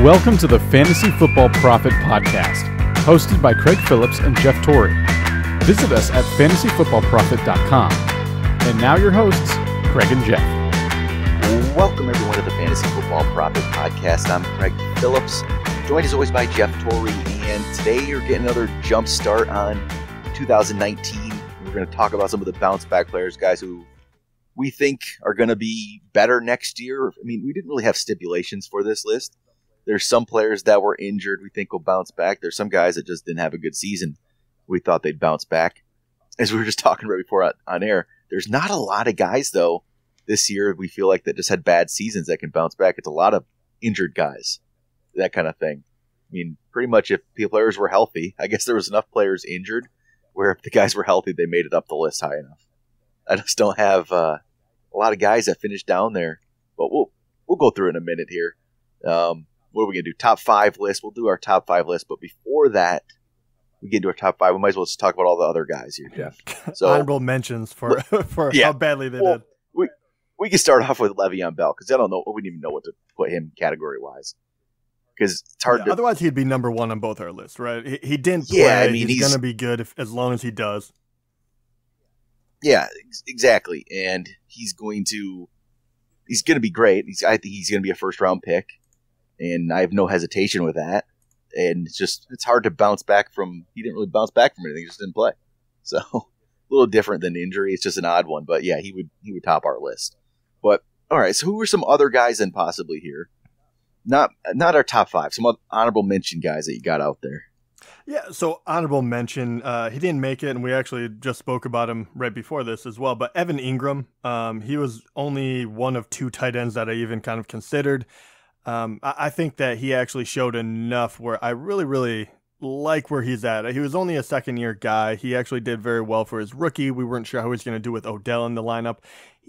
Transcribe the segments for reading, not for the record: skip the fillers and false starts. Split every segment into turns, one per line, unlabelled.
Welcome to the Fantasy Football Prophet Podcast, hosted by Craig Phillips and Jeff Torrey. Visit us at fantasyfootballprophet.com. And now your hosts, Craig and Jeff.
Welcome everyone to the Fantasy Football Prophet Podcast. I'm Craig Phillips, joined as always by Jeff Torrey, and today you're getting another jump start on 2019. We're going to talk about some of the bounce back players, guys who we think are going to be better next year. I mean, we didn't really have stipulations for this list. There's some players that were injured we think will bounce back. There's some guys that just didn't have a good season. We thought they'd bounce back. As we were just talking right before on air, there's not a lot of guys, though, this year we feel like that just had bad seasons that can bounce back. It's a lot of injured guys, that kind of thing. I mean, pretty much if players were healthy, I guess there was enough players injured where if the guys were healthy, they made it up the list high enough. I just don't have a lot of guys that finished down there, but we'll go through in a minute here. What are we going to do? Top 5 list. We'll do our top 5 list. But before that, we get into our top 5. We might as well just talk about all the other guys here, Jeff. So,
honorable mentions for how badly they did.
We can start off with Le'Veon Bell because I don't know. We didn't even know what to put him category-wise. Because it's hard to.
Otherwise, he'd be number 1 on both our lists, right? He didn't play.
Yeah, I mean,
he's going to be good as long as he does.
Yeah, exactly. And he's going to be great. I think he's going to be a first-round pick. And I have no hesitation with that. And it's hard to bounce back from. He didn't really bounce back from anything; he just didn't play. So a little different than injury. It's just an odd one, but yeah, he would top our list. But all right, so who are some other guys then possibly here? Not our top 5. Some honorable mention guys that you got out there.
Yeah, so honorable mention. He didn't make it, and we actually just spoke about him right before this as well. But Evan Ingram, he was only one of 2 tight ends that I even kind of considered. I think that he actually showed enough where I really, really like where he's at. He was only a second-year guy. He actually did very well for his rookie. We weren't sure how he was going to do with Odell in the lineup.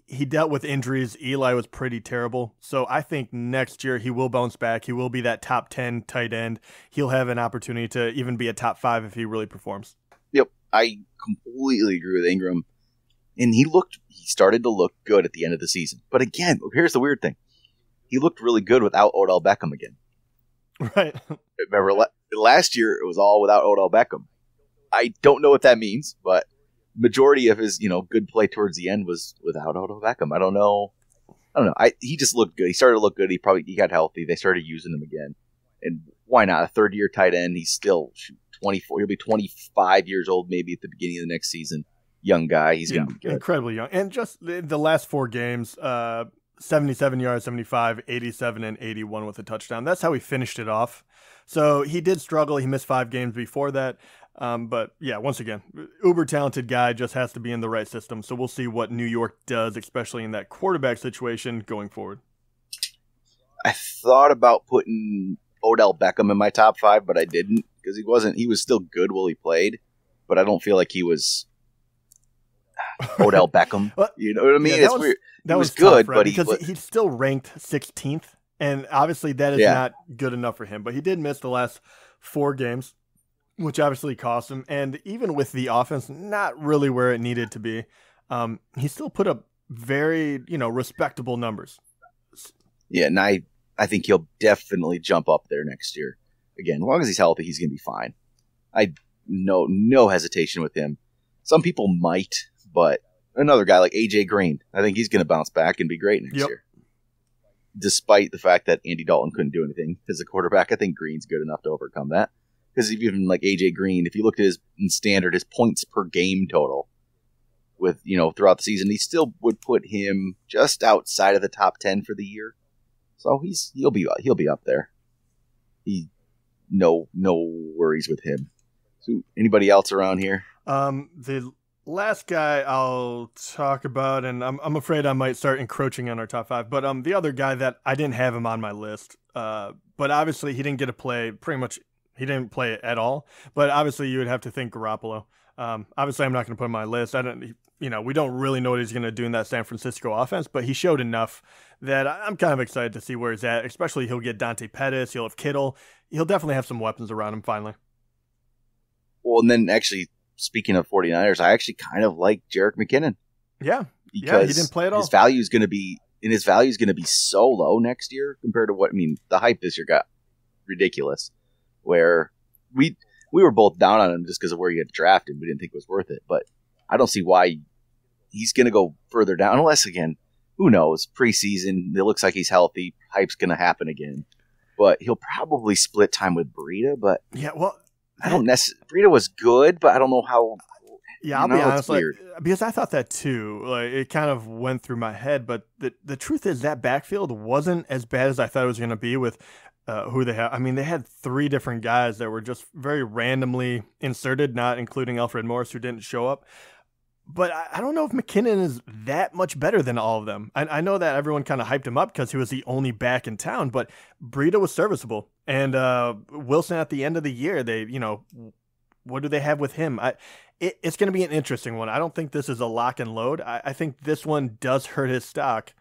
He dealt with injuries. Eli was pretty terrible. So I think next year he will bounce back. He will be that top 10 tight end. He'll have an opportunity to even be a top 5 if he really performs.
Yep, I completely agree with Ingram. And he started to look good at the end of the season. But again, here's the weird thing. He looked really good without Odell Beckham again.
Right.
Remember, last year it was all without Odell Beckham. I don't know what that means, but majority of his good play towards the end was without Odell Beckham. I don't know. He just looked good. He started to look good. He got healthy. They started using him again. And why not? A third-year tight end. He's still 24. He'll be 25 years old maybe at the beginning of the next season. Young guy. He's going to be good.
Incredibly young. And just the last 4 games, 77 yards, 75, 87, and 81 with a touchdown. That's how he finished it off. So he did struggle. He missed 5 games before that. But yeah, once again, uber talented guy, just has to be in the right system. So we'll see what New York does, especially in that quarterback situation going forward.
I thought about putting Odell Beckham in my top 5, but I didn't because he was still good while he played, but I don't feel like he was Odell Beckham.
Well,
you know what I mean?
Yeah,
it's weird.
That was
good,
tough, right?
but
because he's still ranked 16th, and obviously that is not good enough for him. But he did miss the last 4 games, which obviously cost him. And even with the offense not really where it needed to be, he still put up very respectable numbers.
Yeah, and I think he'll definitely jump up there next year. Again, as long as he's healthy, he's going to be fine. I no hesitation with him. Some people might, but another guy like AJ Green, I think he's going to bounce back and be great next year. Despite the fact that Andy Dalton couldn't do anything as a quarterback, I think Green's good enough to overcome that. Because even like AJ Green, if you looked at his points per game total with throughout the season, he still would put him just outside of the top 10 for the year. So he'll be up there. No worries with him. So anybody else around here?
The last guy I'll talk about, and I'm afraid I might start encroaching on our top 5, but the other guy that I didn't have him on my list, but obviously he didn't get to play he didn't play at all, but obviously you would have to think Garoppolo. Obviously I'm not going to put him on my list. We don't really know what he's going to do in that San Francisco offense, but he showed enough that I'm kind of excited to see where he's at, especially he'll get Dante Pettis, he'll have Kittle, he'll definitely have some weapons around him finally.
Well, and then actually, speaking of 49ers, I actually kind of like Jerick McKinnon.
Yeah, he didn't play at all.
His value is going to be so low next year compared to the hype this year got ridiculous. Where we were both down on him just because of where he got drafted. We didn't think it was worth it, but I don't see why he's going to go further down unless, again, who knows? Preseason, it looks like he's healthy. Hype's going to happen again, but he'll probably split time with Breida. But
yeah, well,
I don't necessarily. Breida was good, but I don't know how.
Yeah, I'll be honest, because I thought that too. Like, it kind of went through my head, but the truth is that backfield wasn't as bad as I thought it was going to be with who they have. I mean, they had 3 different guys that were just very randomly inserted, not including Alfred Morris, who didn't show up. But I don't know if McKinnon is that much better than all of them. I know that everyone kind of hyped him up because he was the only back in town, but Breida was serviceable. And Wilson at the end of the year, what do they have with him? It's going to be an interesting one. I don't think this is a lock and load. I think this one does hurt his stock.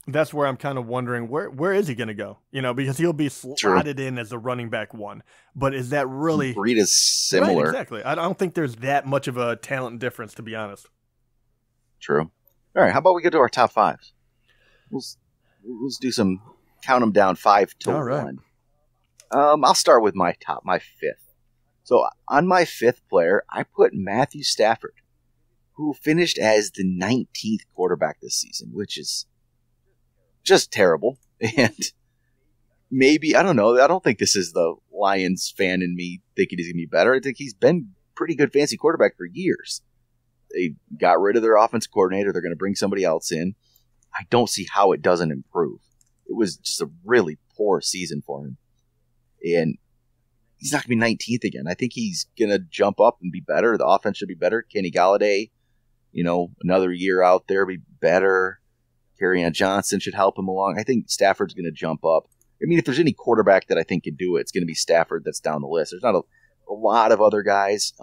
That's where I'm kind of wondering where is he going to go? Because he'll be slotted in as a running back 1. But is that really
Breida's similar?
Right, exactly. I don't think there's that much of a talent difference, to be honest.
True. All right. How about we get to our top 5s? Let's do some count them down 5 to 1. I'll start with my 5th. So on my 5th player, I put Matthew Stafford, who finished as the 19th quarterback this season, which is just terrible. And maybe, I don't know, I don't think this is the Lions fan in me thinking he's going to be better. I think he's been pretty good fantasy quarterback for years. They got rid of their offensive coordinator. They're going to bring somebody else in. I don't see how it doesn't improve. It was just a really poor season for him. And he's not going to be 19th again. I think he's going to jump up and be better. The offense should be better. Kenny Galladay, another year out there, be better. Kerryon Johnson should help him along. I think Stafford's going to jump up. I mean, if there's any quarterback that I think can do it, it's going to be Stafford that's down the list. There's not a lot of other guys.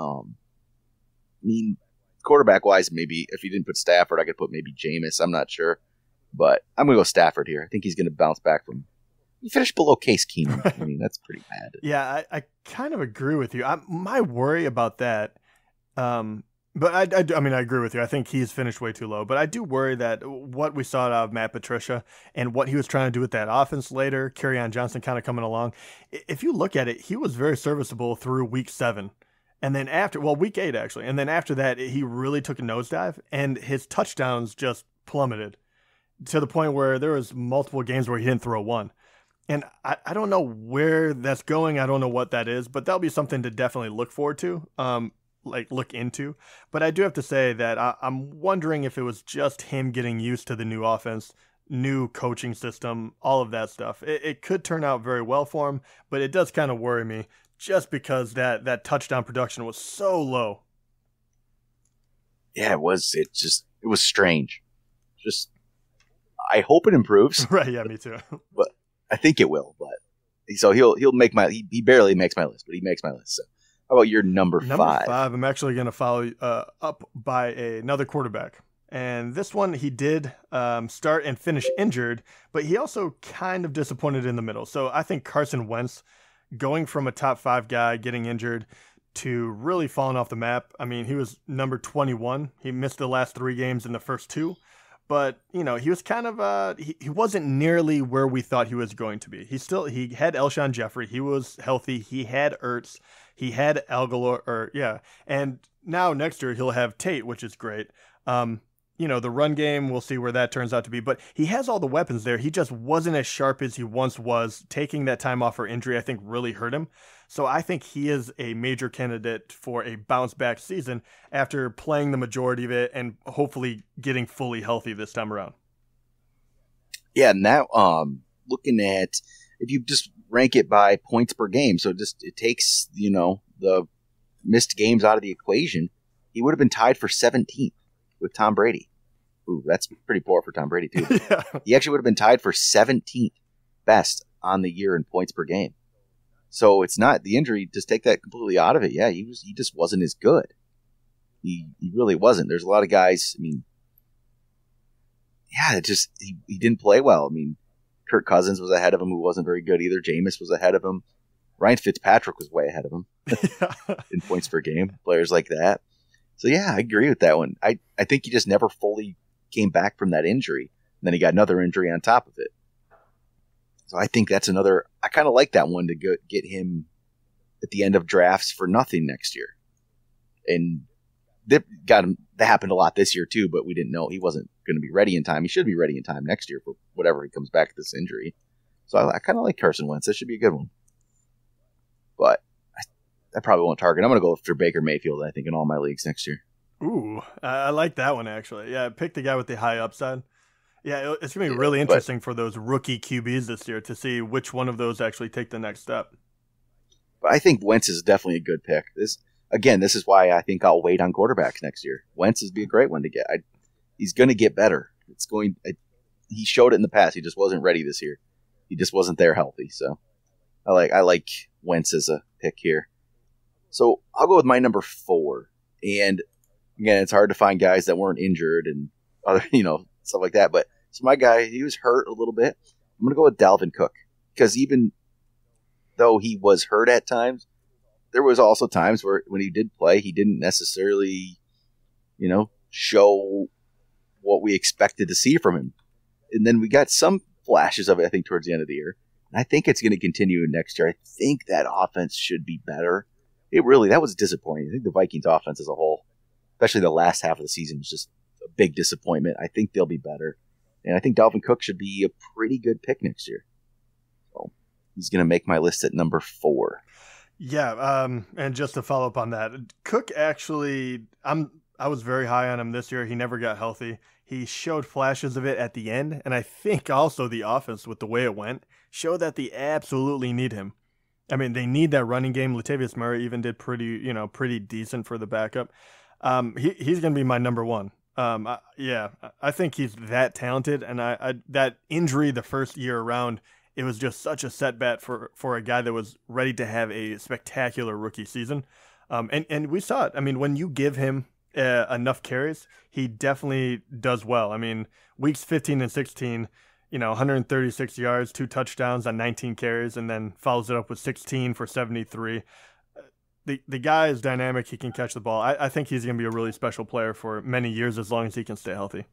Quarterback-wise, maybe if you didn't put Stafford, I could put maybe Jameis. I'm not sure. But I'm going to go Stafford here. I think he's going to bounce back from – he finished below Case Keenum. I mean, that's pretty bad.
Yeah, I kind of agree with you. My worry about that but I agree with you. I think he's finished way too low. But I do worry that what we saw out of Matt Patricia and what he was trying to do with that offense later, Kerryon Johnson kind of coming along, if you look at it, he was very serviceable through week 7. And then week 8 actually. And then after that, he really took a nosedive and his touchdowns just plummeted to the point where there was multiple games where he didn't throw one. And I don't know where that's going. I don't know what that is, but that'll be something to definitely look forward to. Look into. But I do have to say that I'm wondering if it was just him getting used to the new offense, new coaching system, all of that stuff. It could turn out very well for him, but it does kind of worry me just because that touchdown production was so low.
Yeah, it was. It was strange. Just, I hope it improves.
Right, yeah, me too.
But I think it will. But so he'll make he barely makes my list, but he makes my list. So how about your number 5?
Number 5, I'm actually going to follow up by another quarterback. And this one, he did start and finish injured, but he also kind of disappointed in the middle. So I think Carson Wentz, going from a top 5 guy, getting injured, to really falling off the map. I mean, he was number 21. He missed the last 3 games in the first 2. But, he was kind of, he wasn't nearly where we thought he was going to be. He had Alshon Jeffrey. He was healthy. He had Ertz. He had Aguilar, and now next year he'll have Tate, which is great. The run game, we'll see where that turns out to be, but he has all the weapons there. He just wasn't as sharp as he once was. Taking that time off for injury, I think, really hurt him. So I think he is a major candidate for a bounce back season after playing the majority of it and hopefully getting fully healthy this time around.
Yeah, now looking at, if you just rank it by points per game, so it takes, the missed games out of the equation, he would have been tied for 17th with Tom Brady. Ooh, that's pretty poor for Tom Brady, too. Yeah. He actually would have been tied for 17th best on the year in points per game. So it's not the injury, just take that completely out of it. Yeah, he just wasn't as good. He really wasn't. There's a lot of guys, he didn't play well. Kirk Cousins was ahead of him, who wasn't very good either. Jameis was ahead of him. Ryan Fitzpatrick was way ahead of him in points per game. Players like that. So yeah, I agree with that one. I think he just never fully came back from that injury. And then he got another injury on top of it. So I think that's another. I kind of like that one to get him at the end of drafts for nothing next year, and that happened a lot this year too. But we didn't know he wasn't going to be ready in time. He should be ready in time next year for whatever he comes back with this injury. So I kind of like Carson Wentz. That should be a good one. But I probably won't target. I'm going to go after Baker Mayfield, I think, in all my leagues next year.
Ooh, I like that one, actually. Yeah, pick the guy with the high upside. Yeah, it's going to be really interesting for those rookie QBs this year to see which one of those actually take the next step.
But I think Wentz is definitely a good pick. This is why I think I'll wait on quarterbacks next year. Wentz would be a great one to get. He's going to get better. He showed it in the past. He just wasn't ready this year. He just wasn't there healthy. So I like Wentz as a pick here. So I'll go with my number 4. And again, it's hard to find guys that weren't injured and other, stuff like that. But so my guy, he was hurt a little bit. I'm going to go with Dalvin Cook, because even though he was hurt at times, there was also times where when he did play, he didn't necessarily, show what we expected to see from him. And then we got some flashes of it, I think, towards the end of the year. And I think it's going to continue next year. I think that offense should be better. That was disappointing. I think the Vikings offense as a whole, especially the last half of the season, was just a big disappointment. I think they'll be better. And I think Dalvin Cook should be a pretty good pick next year. So he's going to make my list at number 4.
Yeah, and just to follow up on that, Cook actually, I was very high on him this year. He never got healthy. He showed flashes of it at the end, and I think also the offense, with the way it went, showed that they absolutely need him. I mean, they need that running game. Latavius Murray even did pretty decent for the backup. He's going to be my number 1. I think he's that talented, and that injury the first year around, it was just such a setback for a guy that was ready to have a spectacular rookie season. And we saw it. I mean, when you give him enough carries, he definitely does well. I mean, weeks 15 and 16, 136 yards, 2 touchdowns on 19 carries, and then follows it up with 16 for 73. The guy is dynamic. He can catch the ball. I think he's going to be a really special player for many years as long as he can stay healthy.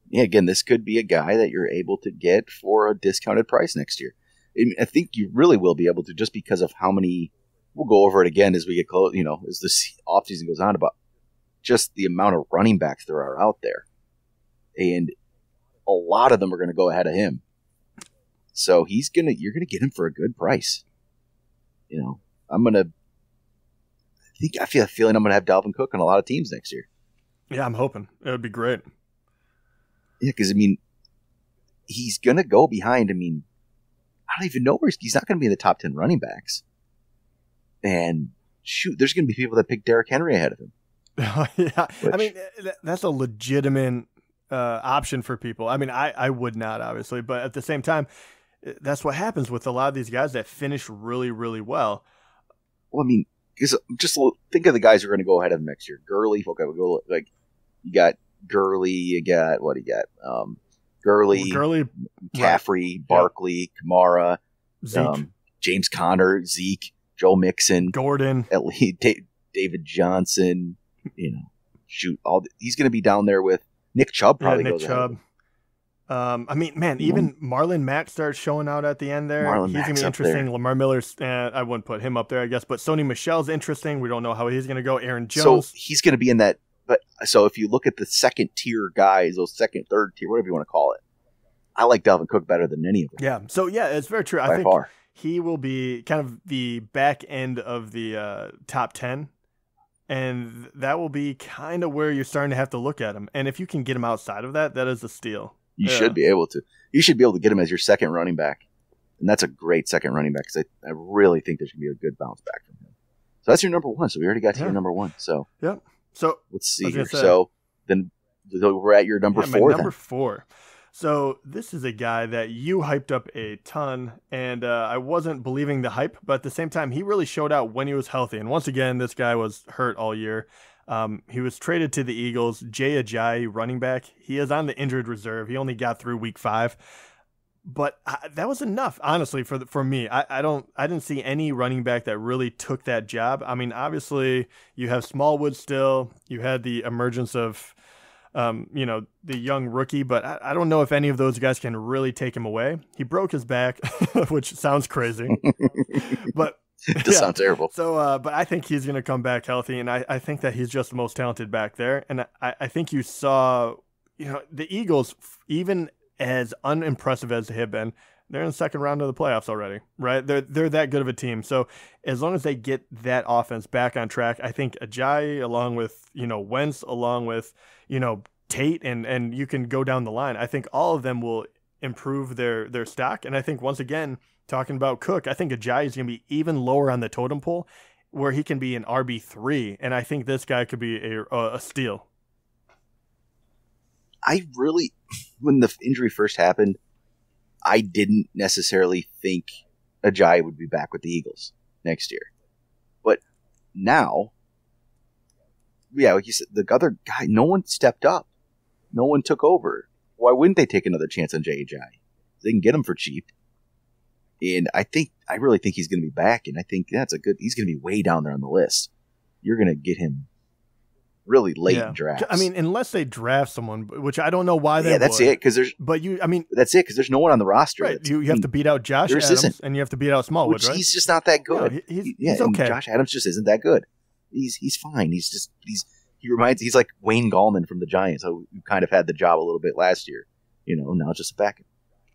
Yeah, again, this could be a guy that you're able to get for a discounted price next year. I think you really will be able to, just because of how many. We'll go over it again as we get close, as this offseason goes on, about just the amount of running backs there are out there. And a lot of them are going to go ahead of him. So you're going to get him for a good price. I feel a feeling I'm going to have Dalvin Cook on a lot of teams next year.
Yeah, I'm hoping. It would be great.
Yeah, because, he's going to go behind. I don't even know where he's not going to be in the top 10 running backs. And shoot, there's going to be people that pick Derrick Henry ahead of him.
Yeah, that's a legitimate option for people. I would not, obviously, but at the same time, that's what happens with a lot of these guys that finish really, really well.
Well, because just think of the guys who are going to go ahead of him next year. Gurley, okay, we'll go like you got Gurley, you got Gurley, McCaffrey,
right.
Barkley, Kamara,
Zeke,
James Conner, Zeke, Joe Mixon,
Gordon,
at least David Johnson. He's going to be down there with Nick Chubb. Probably
Nick Chubb. Even Marlon Mack starts showing out at the end there. He's going to be interesting. Lamar Miller's, I wouldn't put him up there, I guess, but Sony Michel's interesting. We don't know how he's going to go. Aaron Jones.
So he's going to be in that. But so if you look at the second tier guys, those second, third tier, whatever you want to call it, I like Dalvin Cook better than any of them.
Yeah. So yeah, it's very true. I think he will be kind of the back end of the top 10. And that will be kind of where you're starting to have to look at him. And if you can get him outside of that, that is a steal.
You should be able to. You should be able to get him as your second running back. And that's a great second running back, because I really think there's going to be a good bounce back from him. So that's your number 1. So we already got to your number 1. So
yep. So
let's see here. So then we're at your number 4.
My number 4. So this is a guy that you hyped up a ton, and I wasn't believing the hype, but at the same time, he really showed out when he was healthy. And once again, this guy was hurt all year. He was traded to the Eagles. Jay Ajayi, running back. He is on the injured reserve. He only got through week 5. But that was enough, honestly, for me. I didn't see any running back that really took that job. Obviously, you have Smallwood still. You had the emergence of the young rookie, but I don't know if any of those guys can really take him away. He broke his back, which sounds crazy, but
it does sound terrible.
So, but I think he's going to come back healthy, and I think that he's just the most talented back there. And I think you saw, the Eagles, even as unimpressive as they have been, they're in the second round of the playoffs already, right? They're that good of a team. So as long as they get that offense back on track, I think Ajayi, along with, Wentz, along with, Tate, and you can go down the line. I think all of them will improve their stock. And I think, once again, talking about Cook, I think Ajayi is going to be even lower on the totem pole, where he can be an RB3. And I think this guy could be a steal.
When the injury first happened, I didn't necessarily think Ajayi would be back with the Eagles next year. But now, like you said, the other guy, no one stepped up. No one took over. Why wouldn't they take another chance on Jay Ajayi? They can get him for cheap. And I really think he's going to be back, and I think he's going to be way down there on the list. You're going to get him really late in drafts.
I mean, unless they draft someone, which I don't know why they
that's it, because there's...
But
that's it, because there's no one on the roster.
Right, you have to beat out Josh Adams, and you have to beat out Smallwood, right?
He's just not that good.
No, he's okay.
Josh Adams just isn't that good. He's fine. He's like Wayne Gallman from the Giants, who kind of had the job a little bit last year. Now just a backup.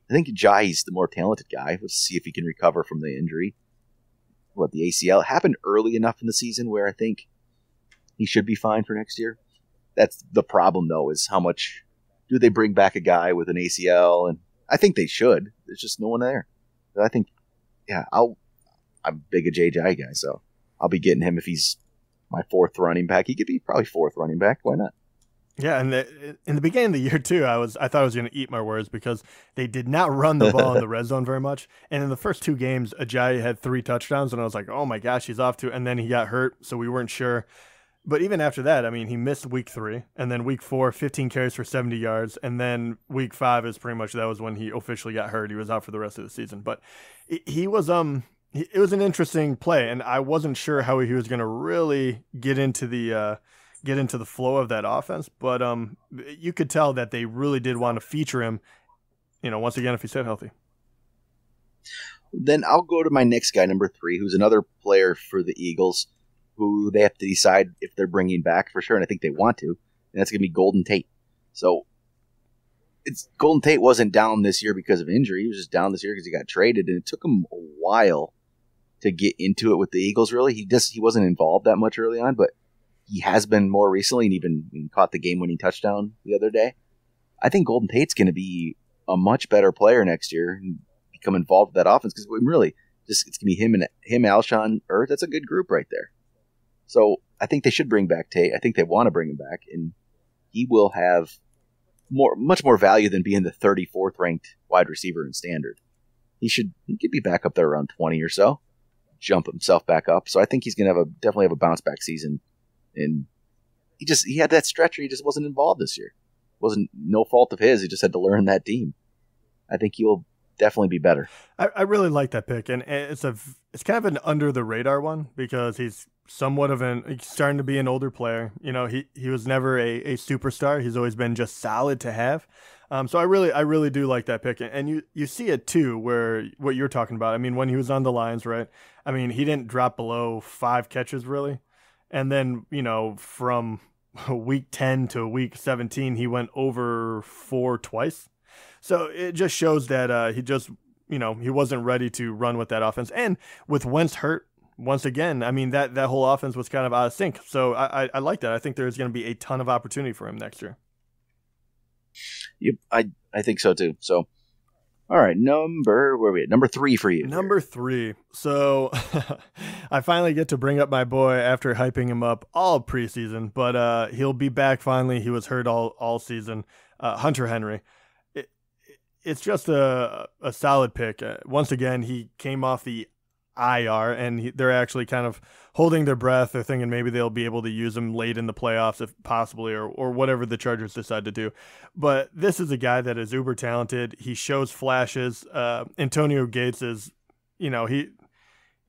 I think Ajayi's the more talented guy. Let's see if he can recover from the injury. The ACL? It happened early enough in the season where I think he should be fine for next year. That's the problem, though, is how much do they bring back a guy with an ACL? And I think they should. There's just no one there. But I think, I'm a big Jay Ajayi guy, so I'll be getting him if he's my fourth running back. He could be probably fourth running back. Why not?
Yeah, and in the beginning of the year, too, I thought I was going to eat my words because they did not run the ball in the red zone very much. And in the first two games, Ajayi had 3 touchdowns, and I was like, oh, my gosh, he's off to – and then he got hurt, so we weren't sure. But even after that, I mean, he missed week 3, and then week 4, 15 carries for 70 yards, and then week 5 is pretty much – that was when he officially got hurt. He was out for the rest of the season. But he was it was an interesting play, and I wasn't sure how he was going to really get into the flow of that offense, but you could tell that they really did want to feature him, once again, if he stayed healthy.
Then I'll go to my next guy, number 3, who's another player for the Eagles, who they have to decide if they're bringing back for sure, and I think they want to, and that's going to be Golden Tate. So Golden Tate wasn't down this year because of injury. He was just down this year because he got traded, and it took him a while to get into it with the Eagles, really. He wasn't involved that much early on, but he has been more recently, and even caught the game-winning touchdown the other day. I think Golden Tate's going to be a much better player next year and become involved with that offense, because really, it's going to be him, Alshon, Ertz. That's a good group right there. So I think they should bring back Tate. I think they want to bring him back, and he will have much more value than being the 34th ranked wide receiver in standard. He could be back up there around 20 or so, jump himself back up. So I think he's going to definitely have a bounce back season. And he had that stretch where he just wasn't involved this year. It wasn't no fault of his. He just had to learn that team. I think he'll definitely be better.
I really like that pick, and it's kind of an under the radar one because he's somewhat of he's starting to be an older player. He was never a superstar. He's always been just solid to have. So I really do like that pick, and you see it too, where what you're talking about. I mean, when he was on the Lions, right? I mean, he didn't drop below 5 catches really. And then, from week 10 to week 17, he went over 4 twice. So it just shows that he just, he wasn't ready to run with that offense. And with Wentz hurt, once again, I mean, that whole offense was kind of out of sync. So I like that. I think there's going to be a ton of opportunity for him next year.
Yep, I think so too. So, all right, where are we at? Number 3 for you.
Number 3. So I finally get to bring up my boy after hyping him up all preseason, but he'll be back finally. He was hurt all season. Hunter Henry. It's just a solid pick. Once again, he came off the IR, and they're actually kind of holding their breath. They're thinking maybe they'll be able to use him late in the playoffs, if possibly, or whatever the Chargers decide to do. But this is a guy that is uber talented. He shows flashes. Antonio Gates is,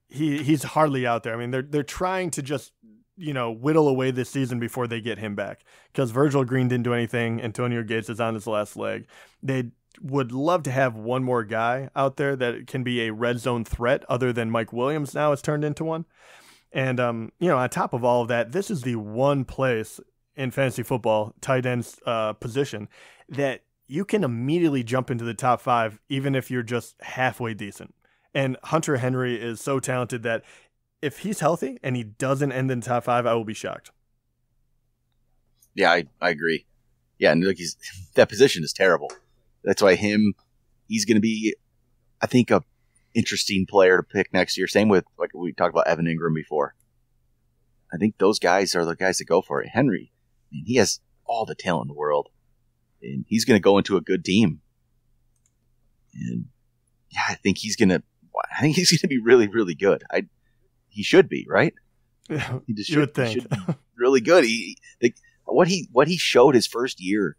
he's hardly out there. I mean, they're trying to just whittle away this season before they get him back, because Virgil Green didn't do anything. Antonio Gates is on his last leg. They would love to have one more guy out there that can be a red zone threat other than Mike Williams now has turned into one. And, on top of all of that, this is the one place in fantasy football, tight end's position, that you can immediately jump into the top 5, even if you're just halfway decent. And Hunter Henry is so talented that if he's healthy and he doesn't end in the top 5, I will be shocked.
Yeah, I agree. Yeah, and look, that position is terrible. That's why he's going to be, I think, a interesting player to pick next year. Same with, like we talked about Evan Ingram before. I think those guys are the guys that go for it. Henry, he has all the talent in the world, and he's going to go into a good team. And yeah, I think he's going to be really, really good. He should be, right?
Yeah,
he just
you would think.
He should be really good. What he showed his first year,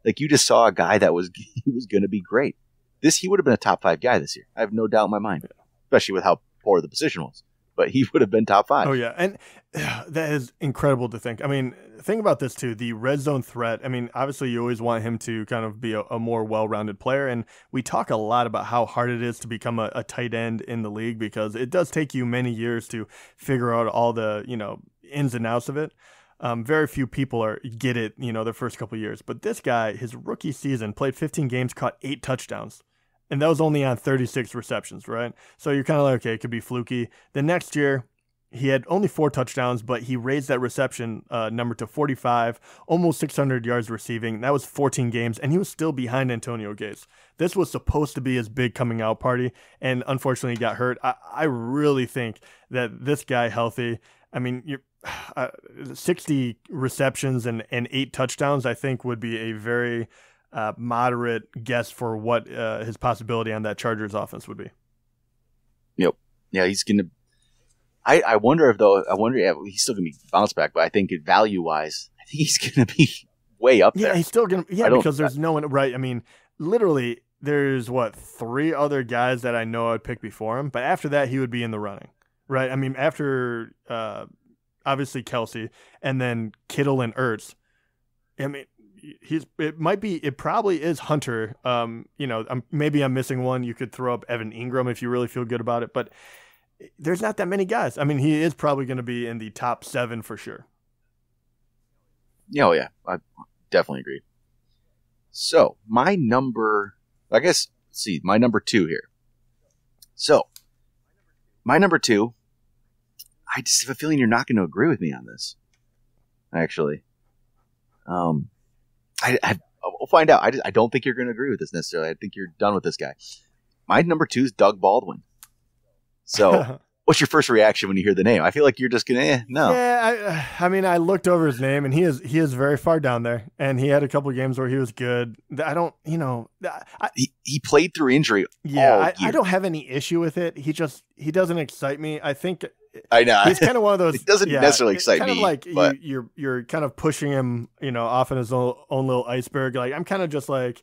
like you just saw a guy that was going to be great. He would have been a top 5 guy this year. I have no doubt in my mind, especially with how poor the position was. But he would have been top 5.
Oh, yeah. And that is incredible to think. I mean, think about this, too. The red zone threat. I mean, obviously, you always want him to kind of be a more well-rounded player. And we talk a lot about how hard it is to become a tight end in the league, because it does take you many years to figure out all the, ins and outs of it. Very few people get it, their first couple of years. But this guy, his rookie season, played 15 games, caught 8 touchdowns. And that was only on 36 receptions, right? So you're kind of like, okay, it could be fluky. The next year, he had only 4 touchdowns, but he raised that reception number to 45, almost 600 yards receiving. That was 14 games, and he was still behind Antonio Gates. This was supposed to be his big coming out party, and unfortunately he got hurt. I really think that this guy healthy, I mean, 60 receptions and 8 touchdowns, I think would be a very moderate guess for what his possibility on that Chargers offense would be.
Yep. Yeah, he's going to. I wonder he's still going to be bounced back, but I think value wise, I think he's going to be way up there.
Yeah, he's still going to. Yeah, because there's no one, right? I mean, literally, there's 3 other guys that I know I'd pick before him, but after that, he would be in the running, right? I mean, after obviously Kelsey and then Kittle and Ertz. I mean, it probably is Hunter. Maybe I'm missing one. You could throw up Evan Ingram if you really feel good about it, but there's not that many guys. I mean, he is probably going to be in the top 7 for sure.
Oh yeah, I definitely agree. So my number 2 here. So my number 2, I just have a feeling you're not going to agree with me on this. Actually, we'll find out. I don't think you're going to agree with this necessarily. I think you're done with this guy. My number 2 is Doug Baldwin. So, what's your first reaction when you hear the name? I feel like you're just going to, no.
Yeah, I mean, I looked over his name, and he is very far down there, and he had a couple of games where he was good. I don't,
he played through injury.
Yeah, I don't have any issue with it. He doesn't excite me. I think.
I know.
He's kind of one of those.
It doesn't necessarily excite me.
Kind of like
but
you're kind of pushing him, off in his own little iceberg. Like, I'm kind of just like,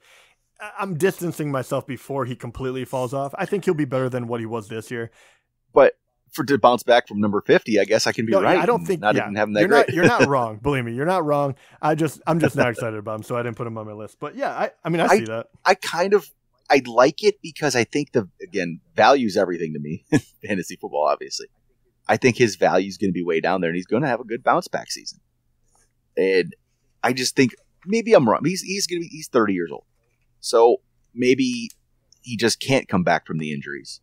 I'm distancing myself before he completely falls off. I think he'll be better than what he was this year.
But to bounce back from number 50, I guess I can be right.
I don't think
not even having that great.
You're not wrong. Believe me, you're not wrong. I'm just not excited about him, so I didn't put him on my list. But yeah, I see that.
I like it because I think value's everything to me. Fantasy football, obviously. I think his value is going to be way down there, and he's going to have a good bounce back season. And I just think maybe I'm wrong. He's 30 years old, so maybe he just can't come back from the injuries,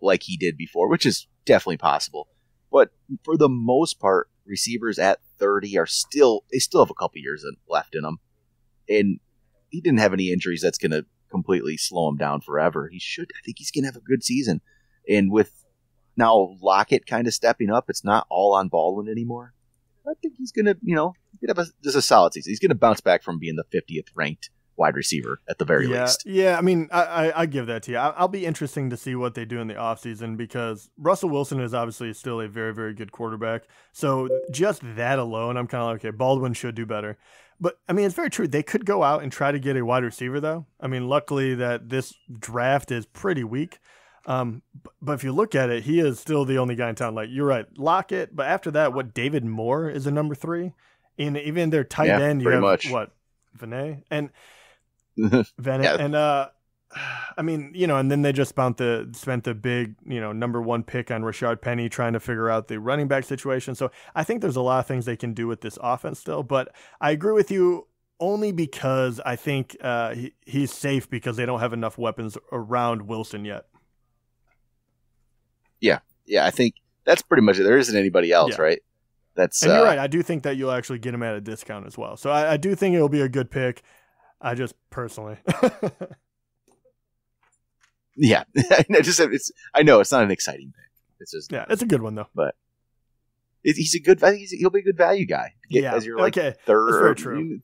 like he did before, which is definitely possible. But for the most part, receivers at 30 still have a couple years left in them, and he didn't have any injuries that's going to completely slow him down forever. I think he's going to have a good season, and with now Lockett kind of stepping up, it's not all on Baldwin anymore. I think he's going to, have just a solid season. He's going to bounce back from being the 50th ranked wide receiver at the very least.
Yeah, I mean, I give that to you. I'll be interesting to see what they do in the offseason, because Russell Wilson is obviously still a very, very good quarterback. So just that alone, I'm kind of like, okay, Baldwin should do better. But, I mean, it's very true. They could go out and try to get a wide receiver, though. I mean, luckily that this draft is pretty weak. But if you look at it, he is still the only guy in town. Like, you're right, Lockett. But after that, David Moore is a number 3. And even their tight end, you have
much.
Vinay and Vinay. Yeah. And I mean, and then they just spent the big, number 1 pick on Rashard Penny trying to figure out the running back situation. So I think there's a lot of things they can do with this offense still. But I agree with you only because I think he's safe because they don't have enough weapons around Wilson yet.
Yeah, I think that's pretty much it. There isn't anybody else, right? And
you're right. I do think that you'll actually get him at a discount as well. So I do think it'll be a good pick. I just personally.
Yeah, I know it's not an exciting pick. It's just
it's a good one though.
But he's a good. He'll be a good value guy. As your third or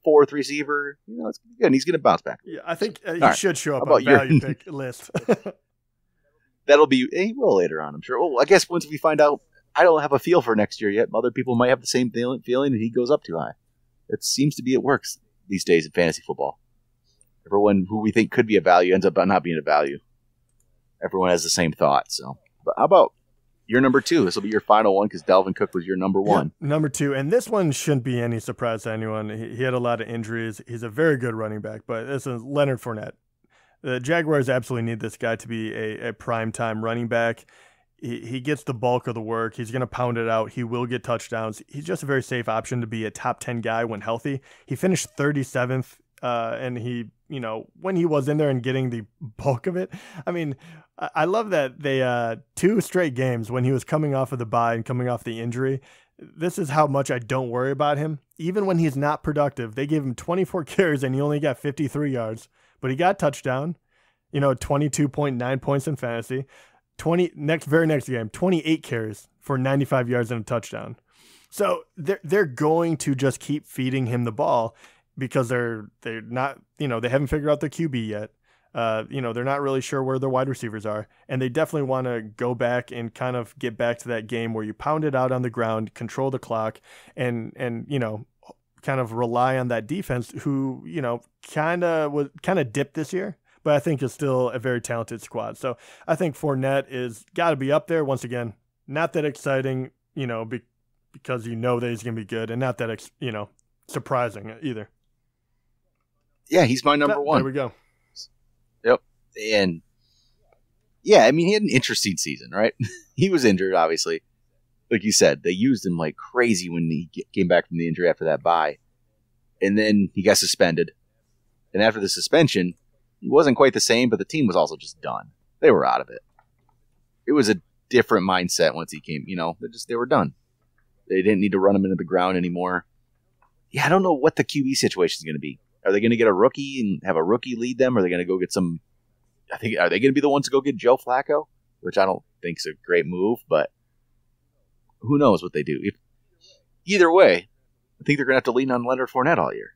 fourth receiver. It's good. And he's going to bounce back.
Yeah, I think he should show up on value pick list.
He will later on, I'm sure. Well, I guess once we find out, I don't have a feel for next year yet. Other people might have the same feeling, and he goes up too high. It seems to be it works these days in fantasy football. Everyone who we think could be a value ends up not being a value. Everyone has the same thought. So, but how about your number 2? This will be your final one because Dalvin Cook was your number 1.
Yeah, number 2, and this one shouldn't be any surprise to anyone. He had a lot of injuries. He's a very good running back, but this is Leonard Fournette. The Jaguars absolutely need this guy to be a prime-time running back. He gets the bulk of the work. He's going to pound it out. He will get touchdowns. He's just a very safe option to be a top 10 guy when healthy. He finished 37th, and he, when he was in there and getting the bulk of it, I mean, I love that they 2 straight games when he was coming off of the bye and coming off the injury. This is how much I don't worry about him. Even when he's not productive, they gave him 24 carries and he only got 53 yards. But he got a touchdown, 22.9 points in fantasy. Very next game, 28 carries for 95 yards and a touchdown. So they're going to just keep feeding him the ball because they're not, they haven't figured out their QB yet. They're not really sure where their wide receivers are, and they definitely want to go back and kind of get back to that game where you pound it out on the ground, control the clock, and kind of rely on that defense who, kind of dipped this year, but I think is still a very talented squad. So I think Fournette is got to be up there. Once again, not that exciting, because that he's going to be good, and not that, surprising either.
Yeah, he's my number 1.
There we go.
Yep. And yeah, I mean, he had an interesting season, right? He was injured, obviously. Like you said, they used him like crazy when he came back from the injury after that bye. And then he got suspended. And after the suspension, he wasn't quite the same, but the team was also just done. They were out of it. It was a different mindset once he came, they were done. They didn't need to run him into the ground anymore. Yeah, I don't know what the QB situation is going to be. Are they going to get a rookie and have a rookie lead them? Or are they going to go get are they going to be the ones to go get Joe Flacco? Which I don't think is a great move, but who knows what they do. Either way, I think they're going to have to lean on Leonard Fournette all year.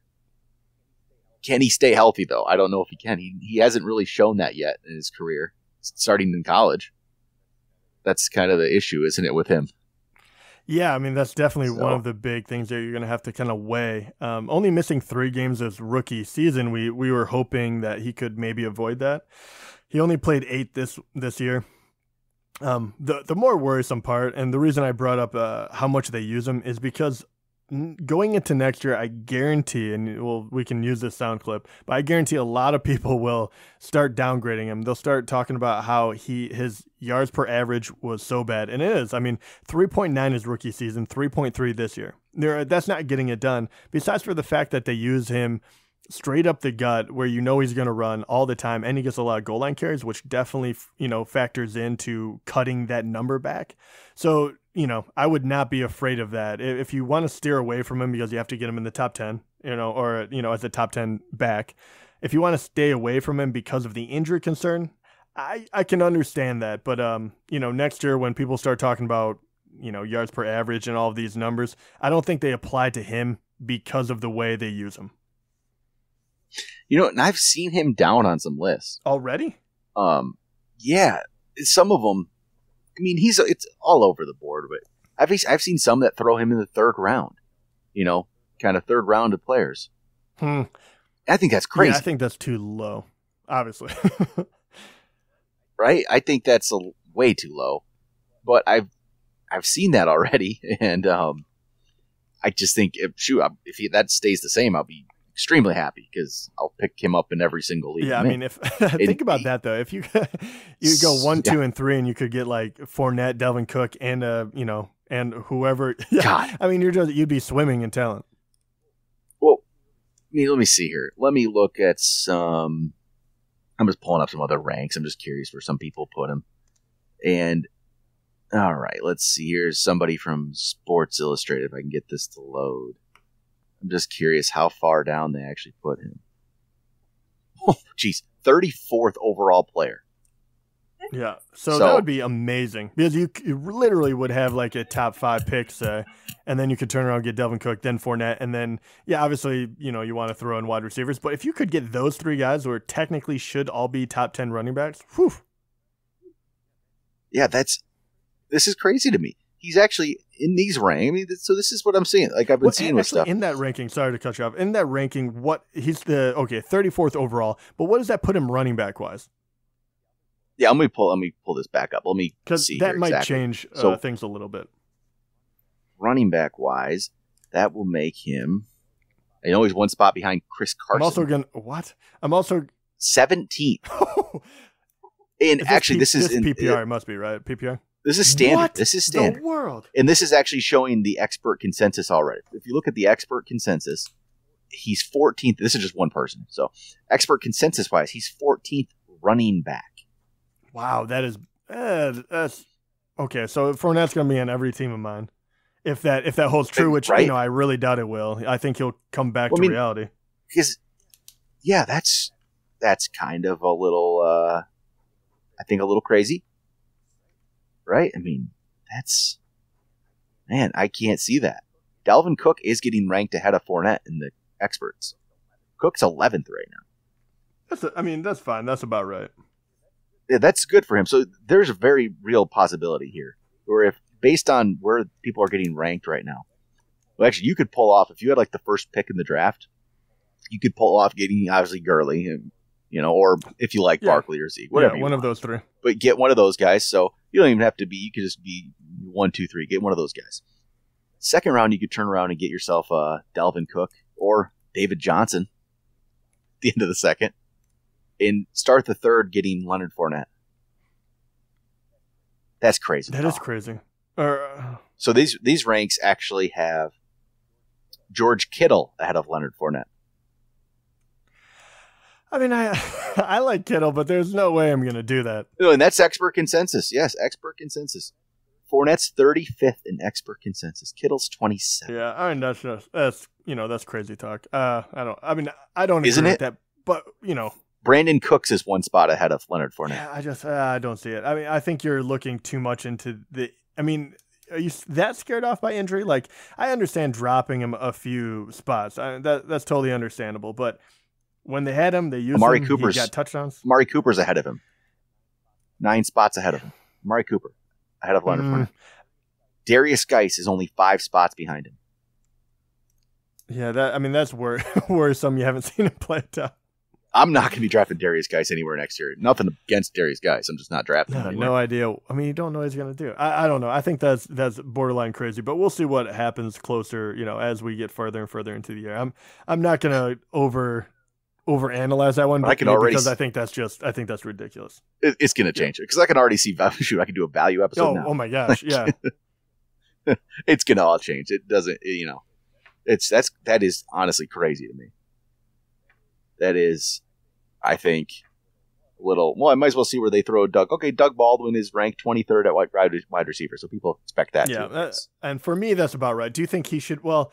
Can he stay healthy, though? I don't know if he can. He hasn't really shown that yet in his career, starting in college. That's kind of the issue, isn't it, with him?
Yeah, I mean, that's definitely one of the big things that you're going to have to kind of weigh. Only missing 3 games this rookie season, we were hoping that he could maybe avoid that. He only played 8 this year. The more worrisome part, and the reason I brought up how much they use him, is because going into next year, I guarantee, and we can use this sound clip, but I guarantee a lot of people will start downgrading him. They'll start talking about how his yards per average was so bad, and it is. I mean, 3.9 his rookie season, 3.3 this year. That's not getting it done. Besides for the fact that they use him straight up the gut, where he's going to run all the time, and he gets a lot of goal line carries, which definitely factors into cutting that number back. So I would not be afraid of that. If you want to steer away from him because you have to get him in the top 10, or as a top 10 back, if you want to stay away from him because of the injury concern, I can understand that. But next year when people start talking about yards per average and all of these numbers, I don't think they apply to him because of the way they use him.
And I've seen him down on some lists
already.
Yeah, some of them. I mean, it's all over the board, but I've seen some that throw him in the 3rd round. Kind of 3rd round of players. I think that's crazy.
Yeah, I think that's too low. Obviously.
right? I think that's way too low. But I've seen that already, and I just think if that stays the same, I'll be extremely happy because I'll pick him up in every single league.
Yeah, I mean, if think about that though, if you go 1, 2, and 3, and you could get like Fournette, Dalvin Cook, and and whoever. Yeah,
God,
I mean, you'd be swimming in talent.
Well, let me see here. Let me look at some. I'm just pulling up some other ranks. I'm just curious where some people put him. And all right, let's see. Here's somebody from Sports Illustrated. If I can get this to load. I'm just curious how far down they actually put him. Oh, geez, 34th overall player.
Yeah, so that would be amazing because you literally would have like a top 5 pick, say, and then you could turn around and get Dalvin Cook, then Fournette, and then obviously you want to throw in wide receivers, but if you could get those 3 guys who are technically should all be top 10 running backs, whew.
Yeah, this is crazy to me. He's actually in these rankings. I mean, so this is what I'm seeing. Like I've been seeing with stuff
in that ranking. Sorry to cut you off. In that ranking, what he's 34th overall, but what does that put him running back wise?
Yeah, let me pull this back up. Let me see
because that might
exactly.
change things a little bit.
Running back wise, that will make him. I know he's one spot behind Chris Carson.
I'm also
17th. And actually, this is in
PPR. It must be right. PPR.
This is standard.
What?
This is standard.
The world.
And this is actually showing the expert consensus already. If you look at the expert consensus, he's 14th. This is just one person. So expert consensus wise, he's 14th running back.
Wow, that's okay. So Fournette's going to be on every team of mine. If that holds true, which
right?
I really doubt it will. I think he'll come back to reality.
Because that's kind of a little I think a little crazy. Right? I mean, I can't see that. Dalvin Cook is getting ranked ahead of Fournette in the experts. Cook's 11th right now.
That's fine. That's about right.
Yeah, that's good for him. So there's a very real possibility here where if based on where people are getting ranked right now, well, actually, you could pull off, if you had like the first pick in the draft, you could pull off getting obviously Gurley, or if you like Barkley or Zeke, whatever.
Yeah, one of those 3.
But get one of those guys. So you don't even have to be, you could just be 1, 2, 3. Get one of those guys. Second round, you could turn around and get yourself Dalvin Cook or David Johnson at the end of the second. And start the third getting Leonard Fournette. That's crazy.
That is crazy.
So these ranks actually have George Kittle ahead of Leonard Fournette.
I mean, I like Kittle, but there's no way I'm going to do that.
No, and that's expert consensus. Yes, expert consensus. Fournette's 35th in expert consensus. Kittle's 27th.
Yeah, I mean that's crazy talk. I don't
Isn't
agree
it?
with that, but
Brandon Cooks is one spot ahead of Leonard Fournette.
Yeah, I don't see it. I mean, I think you're looking too much into the. I mean, are you that scared off by injury? Like, I understand dropping him a few spots. That's totally understandable. But when they had him, they used
Amari
him. He got touchdowns.
Amari Cooper's ahead of him. 9 spots ahead of him. Amari Cooper ahead of Leonard Fournette. Darius Geis is only 5 spots behind him.
Yeah, that's worrisome. You haven't seen him play it down.
I'm not going to be drafting Darius Geis anywhere next year. Nothing against Darius Geis. I'm just not drafting him anywhere.
No idea. I mean, you don't know what he's going to do. I don't know. I think that's borderline crazy, but we'll see what happens closer, as we get further and further into the year. I'm not going to overanalyze that one because I think that's ridiculous.
It's going to change it because I can already see value. Shoot, I can do a value episode now.
Oh my gosh, yeah.
It's going to all change. It doesn't, that is honestly crazy to me. That is, I think, a little. Well, I might as well see where they throw Doug. Okay, Doug Baldwin is ranked 23rd at wide receiver, so people expect that.
Yeah, and for me, that's about right. Do you think he should? Well,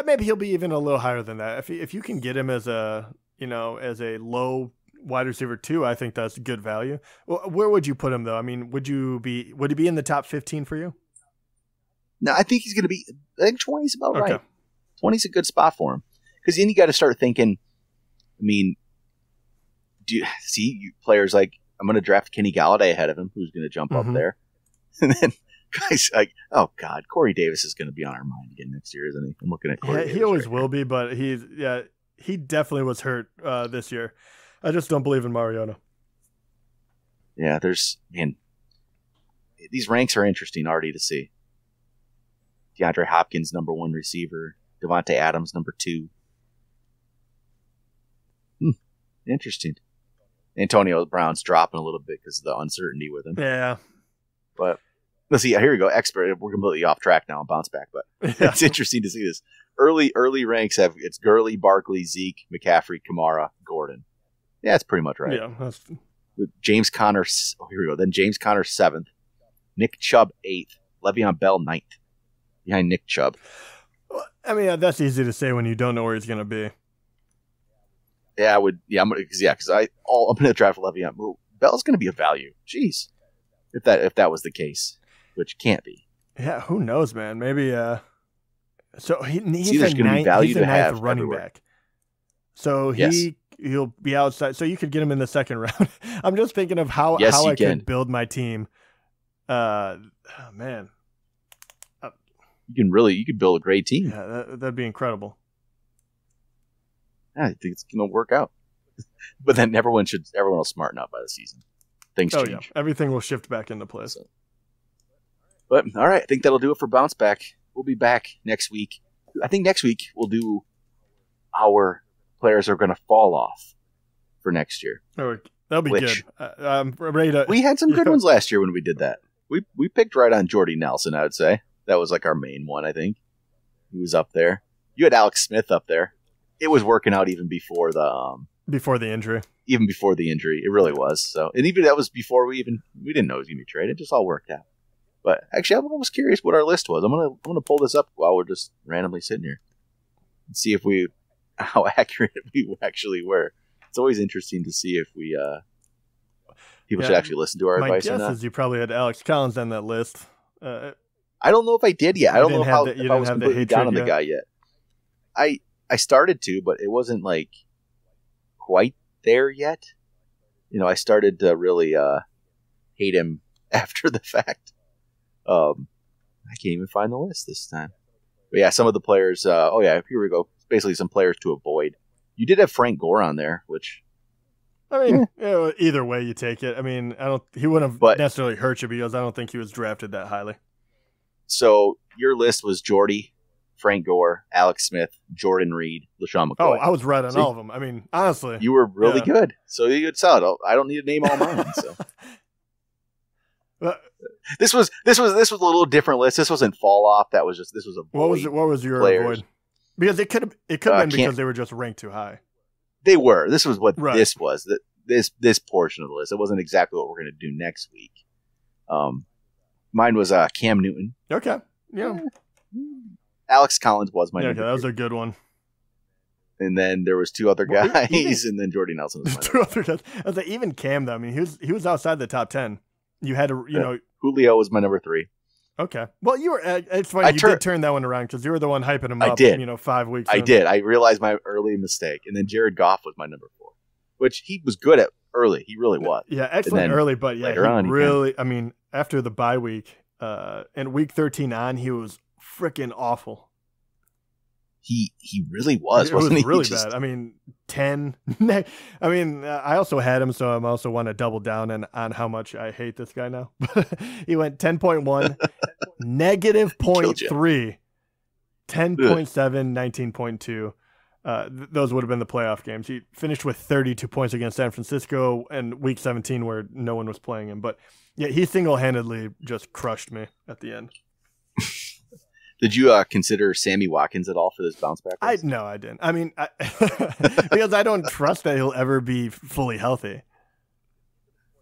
maybe he'll be even a little higher than that. If you can get him as a low wide receiver 2, I think that's good value. Well, where would you put him though? I mean, would he be in the top 15 for you?
No, I think he's going to be. I think 20 is about right. 20 is a good spot for him because then you got to start thinking. I mean, do you see players like I'm going to draft Kenny Galladay ahead of him, who's going to jump up there, and then guys like, oh God, Corey Davis is going to be on our mind again next year, isn't he? I'm looking at Corey.
Yeah, he always will be, but he definitely was hurt this year. I just don't believe in Mariota.
Yeah, these ranks are interesting already to see. DeAndre Hopkins, number 1 receiver. Devontae Adams, number 2. Interesting. Antonio Brown's dropping a little bit because of the uncertainty with him.
Yeah.
But let's see. Here we go. Expert. We're completely off track now and bounce back. But it's interesting to see this. Early ranks it's Gurley, Barkley, Zeke, McCaffrey, Kamara, Gordon. Yeah, that's pretty much right.
Yeah.
With James Conner. Oh, here we go. Then James Conner 7th. Nick Chubb 8th. Le'Veon Bell 9th. Behind Nick Chubb.
I mean, that's easy to say when you don't know where he's going to be.
Yeah, I would. Yeah, I'm going to draft Le'Veon. Well, Bell's going to be a value. Jeez, if that was the case, which can't be.
Yeah, who knows, man? Maybe. So he's
there's going to be value to have
running
everywhere.
back. So he'll be outside. So you could get him in the second round. I'm just thinking of how I could build my team. Man.
You could build a great team.
Yeah, that'd be incredible.
Yeah, I think it's going to work out. But then everyone will smarten up by the season. Things change.
Yeah. Everything will shift back into place.
But all right, I think that'll do it for Bounce Back. We'll be back next week. I think next week we'll do our players are going to fall off for next year.
Oh, that'll be good. I'm ready to.
We had some good ones last year when we did that. We picked right on Jordy Nelson, I would say. That was like our main one, I think. He was up there. You had Alex Smith up there. It was working out even before the
injury.
Even before the injury, it really was. So, and even that was before we didn't know he was going to be traded. It just all worked out. But actually, I'm almost curious what our list was. I'm gonna pull this up while we're just randomly sitting here and see how accurate we actually were. It's always interesting to see if people should actually listen to our advice or not.
My guess is you probably had Alex Collins on that list.
I don't know if I did yet. I don't know if I was completely down on the
yet.
guy yet. I started to, but it wasn't like quite there yet. I started to really hate him after the fact. I can't even find the list this time. But yeah, some of the players. Here we go. Basically, some players to avoid. You did have Frank Gore on there, which.
I mean, either way you take it. I mean, he wouldn't have necessarily hurt you because I don't think he was drafted that highly.
So your list was Jordy, Frank Gore, Alex Smith, Jordan Reed, LaShawn McCoy.
Oh, I was right on all of them. I mean, honestly.
You were really good. So you could solid. I don't need to name all mine. So this was a little different list. This wasn't fall off. This was a void.
What was your
players.
avoid? Because it could have been because they were just ranked too high.
They were. This was what this was. This portion of the list. It wasn't exactly what we're going to do next week. Mine was Cam Newton.
Okay. Yeah.
Alex Collins was my number
that was a good one.
And then there was 2 other guys, and then Jordy Nelson was my
2 other guys. I was like, even Cam, though. I mean, he was outside the top 10. You had to,
Julio was my number 3.
Okay. Well, you were. It's funny. You did turn that one around because you were the one hyping him up. I did. 5 weeks.
I did. I realized my early mistake, and then Jared Goff was my number 4, which he was good at early. He really was.
Yeah, excellent early, but later on, really. I mean, after the bye week, and week 13 on, he was freaking awful.
He really was. Wasn't he?
Really bad. I mean, 10. I mean, I also had him, so I also want to double down on how much I hate this guy now. He went 10.1, negative 0.3, 10.7, 19.2. Those would have been the playoff games. He finished with 32 points against San Francisco in week 17 where no one was playing him. But yeah, he single-handedly just crushed me at the end.
Did you consider Sammy Watkins at all for this bounce back?
No, I didn't. I mean, because I don't trust that he'll ever be fully healthy.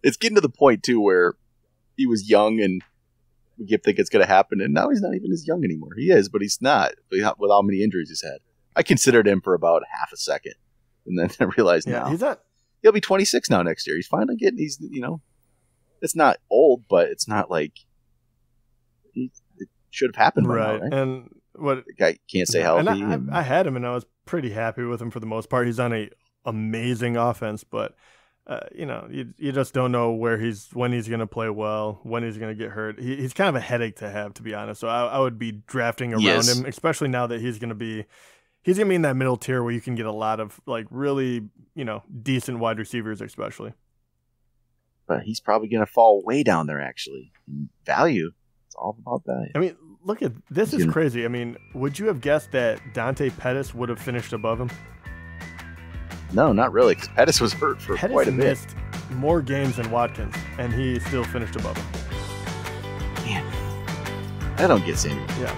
It's getting to the point, too, where he was young and we think it's going to happen, and now he's not even as young anymore. He is, but he's not with how many injuries he's had. I considered him for about half a second, and then I realized he'll be 26 now next year. He's finally it's not old, but it's not like it should have happened right now, right?
And what
the guy can't stay healthy.
And I had him, and I was pretty happy with him for the most part. He's on a amazing offense, but you just don't know when he's going to play well, when he's going to get hurt. He's kind of a headache to have, to be honest. So I would be drafting around him, especially now that he's going to be in that middle tier where you can get a lot of like really decent wide receivers, especially.
but he's probably going to fall way down there, actually. In value, it's all about value.
I mean, look at this is crazy. I mean, would you have guessed that Dante Pettis would have finished above him?
No, not really, because Pettis was hurt for quite a bit.
Pettis missed more games than Watkins, and he still finished above him.
Man, I don't get Sammy.
Yeah.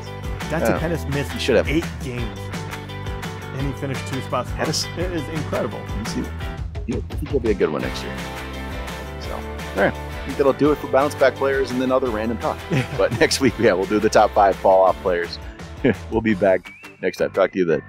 Dante Pettis missed 8 games, and he finished 2 spots.
Pettis,
it is incredible.
I think he'll be a good one next year. So, all right. I think that'll do it for bounce back players and then other random talk. But next week, we'll do the top 5 fall off players. We'll be back next time. Talk to you then.